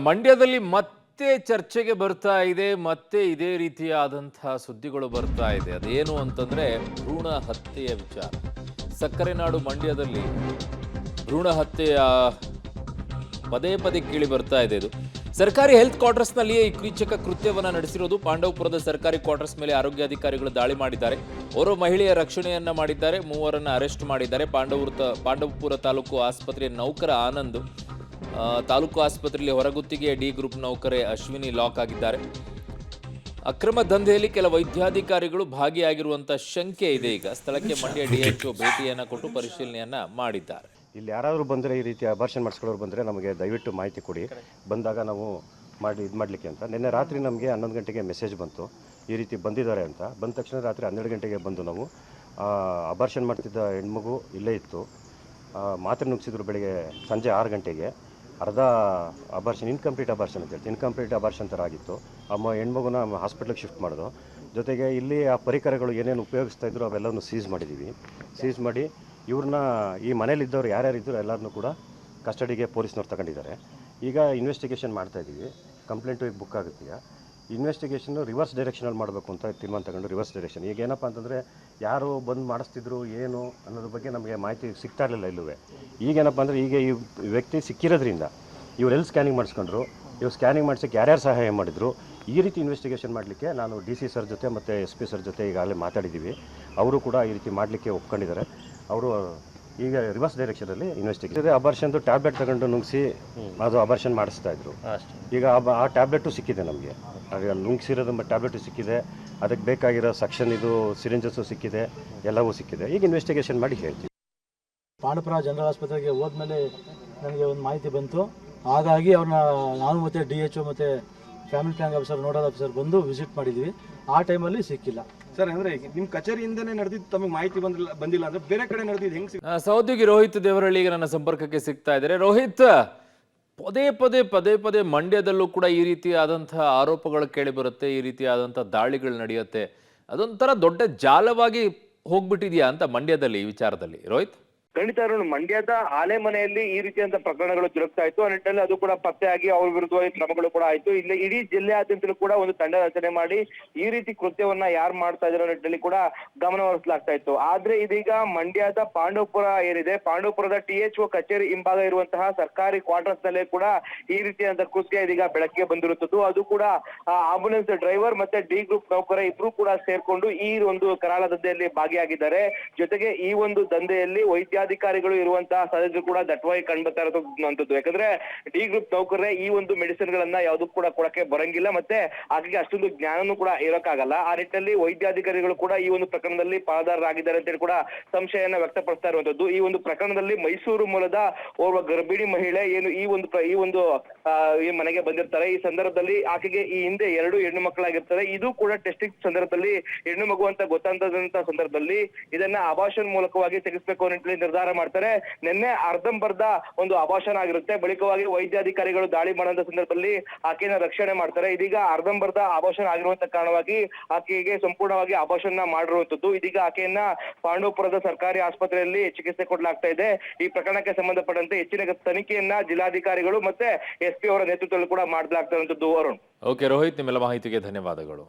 ಮಂಡ್ಯದಲ್ಲಿ ಮತ್ತೆ ಚರ್ಚೆಗೆ ಬರ್ತಾ ಇದೆ. ಮತ್ತೆ ಇದೇ ರೀತಿಯಾದಂತಹ ಸುದ್ದಿಗಳು ಬರ್ತಾ ಇದೆ. ಅದೇನು ಅಂತಂದ್ರೆ ಭ್ರೂಣ ಹತ್ಯೆಯ ವಿಚಾರ. ಸಕ್ಕರೆ ನಾಡು ಮಂಡ್ಯದಲ್ಲಿ ಭ್ರೂಣ ಹತ್ಯೆಯ ಪದೇ ಪದೇ ಕೇಳಿ ಬರ್ತಾ ಇದೆ. ಇದು ಸರ್ಕಾರಿ ಹೆಲ್ತ್ ಕ್ವಾರ್ಟರ್ಸ್ ನಲ್ಲಿಯೇ ಈ ಕೀಚಕ ಕೃತ್ಯವನ್ನ ನಡೆಸಿರೋದು. ಪಾಂಡವಪುರದ ಸರ್ಕಾರಿ ಕ್ವಾರ್ಟರ್ಸ್ ಮೇಲೆ ಆರೋಗ್ಯ ಅಧಿಕಾರಿಗಳು ದಾಳಿ ಮಾಡಿದ್ದಾರೆ. ಓರ್ವ ಮಹಿಳೆಯ ರಕ್ಷಣೆಯನ್ನ ಮಾಡಿದ್ದಾರೆ. ಮೂವರನ್ನ ಅರೆಸ್ಟ್ ಮಾಡಿದ್ದಾರೆ. ಪಾಂಡವಪುರ ತಾಲೂಕು ಆಸ್ಪತ್ರೆಯ ನೌಕರ ಆನಂದ್, ತಾಲೂಕು ಆಸ್ಪತ್ರೆಯಲ್ಲಿ ಹೊರಗುತ್ತಿಗೆ ಡಿ ಗ್ರೂಪ್ ನೌಕರೆ ಅಶ್ವಿನಿ ಲಾಕ್ ಆಗಿದ್ದಾರೆ. ಅಕ್ರಮ ದಂಧೆಯಲ್ಲಿ ಕೆಲ ವೈದ್ಯಾಧಿಕಾರಿಗಳು ಭಾಗಿಯಾಗಿರುವಂತಹ ಶಂಕೆ ಇದೆ. ಈಗ ಸ್ಥಳಕ್ಕೆ ಮಂಡ್ಯ ಡಿಎಚ್ಒ ಭೇಟಿಯನ್ನ ಕೊಟ್ಟು ಪರಿಶೀಲನೆಯನ್ನ ಮಾಡಿದ್ದಾರೆ. ಇಲ್ಲಿ ಯಾರಾದರೂ ಬಂದರೆ ಈ ರೀತಿ ಅಬಾರ್ಷನ್ ಮಾಡಿಸ್ಕೊಳ್ಳೋರು ಬಂದರೆ ನಮಗೆ ದಯವಿಟ್ಟು ಮಾಹಿತಿ ಕೊಡಿ, ಬಂದಾಗ ನಾವು ಮಾಡಲಿಕ್ಕೆ ಅಂತ. ನಿನ್ನೆ ರಾತ್ರಿ ನಮಗೆ 11 ಗಂಟೆಗೆ ಮೆಸೇಜ್ ಬಂತು ಈ ರೀತಿ ಬಂದಿದ್ದಾರೆ ಅಂತ. ಬಂದ ತಕ್ಷಣ ರಾತ್ರಿ 12 ಗಂಟೆಗೆ ಬಂದು ನಾವು ಅಬಾರ್ಷನ್ ಮಾಡ್ತಿದ್ದ ಹೆಣ್ಮಗು ಇಲ್ಲೇ ಇತ್ತು. ಮಾತ್ರೆ ನುಗ್ಸಿದ್ರು ಬೆಳಿಗ್ಗೆ ಸಂಜೆ 6 ಗಂಟೆಗೆ. ಅರ್ಧ ಅಬಾರ್ಷನ್, ಇನ್ಕಂಪ್ಲೀಟ್ ಅಬಾರ್ಷನ್ ಅಂತ ಹೇಳ್ತೀವಿ, ಇನ್ಕಂಪ್ಲೀಟ್ ಅಬಾರ್ಷನ್ ಥರ ಆಗಿತ್ತು. ಹೆಣ್ಮಗುನ ಹಾಸ್ಪಿಟ್ಲಿಗೆ ಶಿಫ್ಟ್ ಮಾಡೋದು. ಜೊತೆಗೆ ಇಲ್ಲಿ ಆ ಪರಿಕರಗಳು ಏನೇನು ಉಪಯೋಗಿಸ್ತಾ ಇದ್ರು ಅವೆಲ್ಲವನ್ನು ಸೀಸ್ ಮಾಡಿದ್ದೀವಿ. ಸೀಸ್ ಮಾಡಿ ಇವ್ರನ್ನ, ಈ ಮನೇಲಿದ್ದವ್ರು ಯಾರ್ಯಾರಿದ್ದರು ಎಲ್ಲರನ್ನೂ ಕೂಡ ಕಸ್ಟಡಿಗೆ ಪೊಲೀಸ್ನವ್ರು ತಗೊಂಡಿದ್ದಾರೆ. ಈಗ ಇನ್ವೆಸ್ಟಿಗೇಷನ್ ಮಾಡ್ತಾಯಿದ್ದೀವಿ. ಕಂಪ್ಲೇಂಟು ಈಗ ಬುಕ್ ಆಗುತ್ತೆ. ಈಗ ಇನ್ವೆಸ್ಟಿಗೇಷನ್ನು ರಿವರ್ಸ್ ಡೈರೆಕ್ಷನಲ್ಲಿ ಮಾಡಬೇಕು ಅಂತ ತೀರ್ಮಾನ ತಗೊಂಡು ರಿವರ್ಸ್ ಡೈರೆಕ್ಷನ್. ಈಗ ಏನಪ್ಪ ಅಂತಂದರೆ ಯಾರು ಬಂದು ಮಾಡಿಸ್ತಿದ್ರು ಏನು ಅನ್ನೋದ್ರ ಬಗ್ಗೆ ನಮಗೆ ಮಾಹಿತಿ ಸಿಗ್ತಾ ಇರಲಿಲ್ಲ ಇಲ್ಲವೇ. ಈಗೇನಪ್ಪ ಅಂದರೆ ಈಗ ಈ ವ್ಯಕ್ತಿ ಸಿಕ್ಕಿರೋದ್ರಿಂದ ಇವರೆಲ್ಲಿ ಸ್ಕ್ಯಾನಿಂಗ್ ಮಾಡಿಸ್ಕೊಂಡ್ರು, ಇವ್ರು ಸ್ಕ್ಯಾನಿಂಗ್ ಮಾಡಿಸೋಕ್ಕೆ ಯಾರ್ಯಾರು ಸಹಾಯ ಮಾಡಿದ್ರು, ಈ ರೀತಿ ಇನ್ವೆಸ್ಟಿಗೇಷನ್ ಮಾಡಲಿಕ್ಕೆ ನಾನು DC ಸರ್ ಜೊತೆ ಮತ್ತು SP ಸರ್ ಜೊತೆ ಈಗಾಗಲೇ ಮಾತಾಡಿದ್ದೀವಿ. ಅವರು ಕೂಡ ಈ ರೀತಿ ಮಾಡಲಿಕ್ಕೆ ಒಪ್ಕೊಂಡಿದ್ದಾರೆ. ಅವರು ಈಗ ರಿವರ್ಸ್ ಡೈರೆಕ್ಷನಲ್ಲಿ ಇನ್ವೆಸ್ಟಿಗೇಷನ್. ಅಬಾರ್ಷನ್ದು ಟ್ಯಾಬ್ಲೆಟ್ ತಗೊಂಡು ನುಗ್ಸಿ ಅದು ಅಬಾರ್ಷನ್ ಮಾಡಿಸ್ತಾ ಇದ್ರು. ಈಗ ಆ ಟ್ಯಾಬ್ಲೆಟು ಸಿಕ್ಕಿದೆ ನಮಗೆ. ಆಗ ನುಗ್ಸಿರೋದು ಟ್ಯಾಬ್ಲೆಟು ಸಿಕ್ಕಿದೆ, ಅದಕ್ಕೆ ಬೇಕಾಗಿರೋ ಸಕ್ಷನ್ ಇದು ಸಿರಿಂಜಸ್ಸು ಸಿಕ್ಕಿದೆ, ಎಲ್ಲವೂ ಸಿಕ್ಕಿದೆ. ಈಗ ಇನ್ವೆಸ್ಟಿಗೇಷನ್ ಮಾಡಿ ಹೇಳ್ತೀವಿ. ಪಾಂಡವಪುರ ಜನರಲ್ ಆಸ್ಪತ್ರೆಗೆ ಹೋದ್ಮೇಲೆ ನನಗೆ ಒಂದು ಮಾಹಿತಿ ಬಂತು. ಹಾಗಾಗಿ ಅವ್ರನ್ನ ನಾನು ಮತ್ತು DHO ಮತ್ತು family planning officer, nodal officer ಬಂದು ವಿಸಿಟ್ ಮಾಡಿದ್ವಿ. ಆ ಟೈಮಲ್ಲಿ ಸಿಕ್ಕಿಲ್ಲ ಸರ್. ಅಂದರೆ ನಿಮ್ಮ ಕಚೇರಿಯಿಂದನೇ ನಡೆದಿದ್ದು, ತಮಗೆ ಮಾಹಿತಿ ಬಂದಿಲ್ಲ ಅಂದರೆ ಬೇರೆ ಕಡೆ ನಡೆದಿದ್ದು ಹೆಂಗೆ? ಸಹೋದ್ಯೋಗಿ ರೋಹಿತ್ ದೇವರಳ್ಳಿ ಈಗ ನನ್ನ ಸಂಪರ್ಕಕ್ಕೆ ಸಿಗ್ತಾ ಇದ್ದಾರೆ. ರೋಹಿತ್, ಪದೇ ಪದೇ ಮಂಡ್ಯದಲ್ಲೂ ಕೂಡ ಈ ರೀತಿಯಾದಂತಹ ಆರೋಪಗಳು ಕೇಳಿ ಬರುತ್ತೆ, ಈ ರೀತಿಯಾದಂತಹ ದಾಳಿಗಳು ನಡೆಯುತ್ತೆ. ಅದೊಂಥರ ದೊಡ್ಡ ಜಾಲವಾಗಿ ಹೋಗ್ಬಿಟ್ಟಿದ್ಯಾ ಅಂತ ಮಂಡ್ಯದಲ್ಲಿ ಈ ವಿಚಾರದಲ್ಲಿ ರೋಹಿತ್? ಖಂಡಿತ ಮಂಡ್ಯದ ಆಲೆ ಮನೆಯಲ್ಲಿ ಈ ರೀತಿಯಂತ ಪ್ರಕರಣಗಳು ಜರುಗ್ತಾ ಇತ್ತು. ಆ ನಿಟ್ಟಿನಲ್ಲಿ ಅದು ಕೂಡ ಪತ್ತೆಯಾಗಿ ಅವ್ರ ವಿರುದ್ಧವಾಗಿ ಕ್ರಮಗಳು ಕೂಡ ಆಯ್ತು. ಇಲ್ಲಿ ಇಡೀ ಜಿಲ್ಲೆಯಾದ್ಯಂತಲೂ ಕೂಡ ಒಂದು ತಂಡ ರಚನೆ ಮಾಡಿ ಈ ರೀತಿ ಕೃತ್ಯವನ್ನ ಯಾರು ಮಾಡ್ತಾ ಇರೋ ನಿಟ್ಟಿನಲ್ಲಿ ಕೂಡ ಗಮನ ಹರಿಸಲಾಗ್ತಾ ಇತ್ತು. ಆದ್ರೆ ಇದೀಗ ಮಂಡ್ಯದ ಪಾಂಡವಪುರ ಏನಿದೆ, ಪಾಂಡವಪುರದ THO ಕಚೇರಿ ಹಿಂಭಾಗ ಇರುವಂತಹ ಸರ್ಕಾರಿ ಕ್ವಾರ್ಟರ್ಸ್ ನಲ್ಲೇ ಕೂಡ ಈ ರೀತಿಯಾದ ಕೃತ್ಯ ಇದೀಗ ಬೆಳಕಿಗೆ ಬಂದಿರುತ್ತದೆ. ಅದು ಕೂಡ ಆಂಬುಲೆನ್ಸ್ ಡ್ರೈವರ್ ಮತ್ತೆ ಡಿ ಗ್ರೂಪ್ ನೌಕರ ಇಬ್ರು ಕೂಡ ಸೇರ್ಕೊಂಡು ಈ ಒಂದು ಕರಾಳ ದಂಧೆಯಲ್ಲಿ ಭಾಗಿಯಾಗಿದ್ದಾರೆ. ಜೊತೆಗೆ ಈ ಒಂದು ದಂಧೆಯಲ್ಲಿ ವೈದ್ಯಾಧಿಕಾರಿಗಳು ಇರುವಂತಹ ಸದಸ್ಯರು ಕೂಡ ದಟ್ಟವಾಗಿ ಕಂಡುಬರ್ತಾ ಇರುವಂತದ್ದು. ಯಾಕಂದ್ರೆ ಡಿ ಗ್ರೂಪ್ ನೌಕರೇ ಈ ಒಂದು ಮೆಡಿಸಿನ್ ಗಳನ್ನ ಯಾವ್ದು ಕೂಡ ಕೊಡಕ್ಕೆ ಬರಂಗಿಲ್ಲ, ಮತ್ತೆ ಆಕೆಗೆ ಅಷ್ಟೊಂದು ಜ್ಞಾನನೂ ಕೂಡ ಇರೋಕ್ಕಾಗಲ್ಲ. ಆ ನಿಟ್ಟಿನಲ್ಲಿ ವೈದ್ಯಾಧಿಕಾರಿಗಳು ಕೂಡ ಈ ಒಂದು ಪ್ರಕರಣದಲ್ಲಿ ಪಾಲುದಾರರಾಗಿದ್ದಾರೆ ಅಂತೇಳಿ ಕೂಡ ಸಂಶಯನ ವ್ಯಕ್ತಪಡಿಸ್ತಾ ಇರುವಂತದ್ದು. ಈ ಒಂದು ಪ್ರಕರಣದಲ್ಲಿ ಮೈಸೂರು ಮೂಲದ ಓರ್ವ ಗರ್ಭಿಣಿ ಮಹಿಳೆ ಏನು ಈ ಒಂದು ಈ ಮನೆಗೆ ಬಂದಿರ್ತಾರೆ. ಈ ಸಂದರ್ಭದಲ್ಲಿ ಆಕೆಗೆ ಈ ಹಿಂದೆ 2 ಹೆಣ್ಣು ಮಕ್ಕಳಾಗಿರ್ತಾರೆ. ಇದು ಕೂಡ ಟೆಸ್ಟಿಂಗ್ ಸಂದರ್ಭದಲ್ಲಿ ಹೆಣ್ಣು ಮಗು ಅಂತ ಗೊತ್ತಾದಂತಹ ಸಂದರ್ಭದಲ್ಲಿ ಇದನ್ನ ಅಬಾರ್ಷನ್ ಮೂಲಕವಾಗಿ ತೆಗೆಸಬೇಕು ಅನ್ನೋ ನಿರ್ಧಾರ ಮಾಡ್ತಾರೆ. ನಿನ್ನೆ ಅರ್ಧಂಬರ್ಧ ಒಂದು ಅಬಾರ್ಷನ್ ಆಗಿರುತ್ತೆ. ಬಳಿಕವಾಗಿ ವೈದ್ಯಾಧಿಕಾರಿಗಳು ದಾಳಿ ಮಾಡುವಂತ ಸಂದರ್ಭದಲ್ಲಿ ಆಕೆಯನ್ನ ರಕ್ಷಣೆ ಮಾಡ್ತಾರೆ. ಇದೀಗ ಅರ್ಧಂಬರ್ಧ ಅಬಾರ್ಷನ್ ಆಗಿರುವಂತ ಕಾರಣವಾಗಿ ಆಕೆಗೆ ಸಂಪೂರ್ಣವಾಗಿ ಅಬಾರ್ಷನ್ ಮಾಡಿರುವಂತದ್ದು. ಇದೀಗ ಆಕೆಯನ್ನ ಪಾಂಡವಪುರದ ಸರ್ಕಾರಿ ಆಸ್ಪತ್ರೆಯಲ್ಲಿ ಚಿಕಿತ್ಸೆ ಕೊಡಲಾಗ್ತಾ ಇದೆ. ಈ ಪ್ರಕರಣಕ್ಕೆ ಸಂಬಂಧಪಟ್ಟಂತೆ ಹೆಚ್ಚಿನ ತನಿಖೆಯನ್ನ ಜಿಲ್ಲಾಧಿಕಾರಿಗಳು ಮತ್ತೆ SP ಅವರ ನೇತೃತ್ವದಲ್ಲಿ ಕೂಡ ಮಾಡಲಾಗ್ತಾ ಇರುವಂತದ್ದು. ಅರುಣ್. ಓಕೆ ರೋಹಿತ್, ನಿಮ್ಮೆಲ್ಲ ಮಾಹಿತಿಗೆ ಧನ್ಯವಾದಗಳು.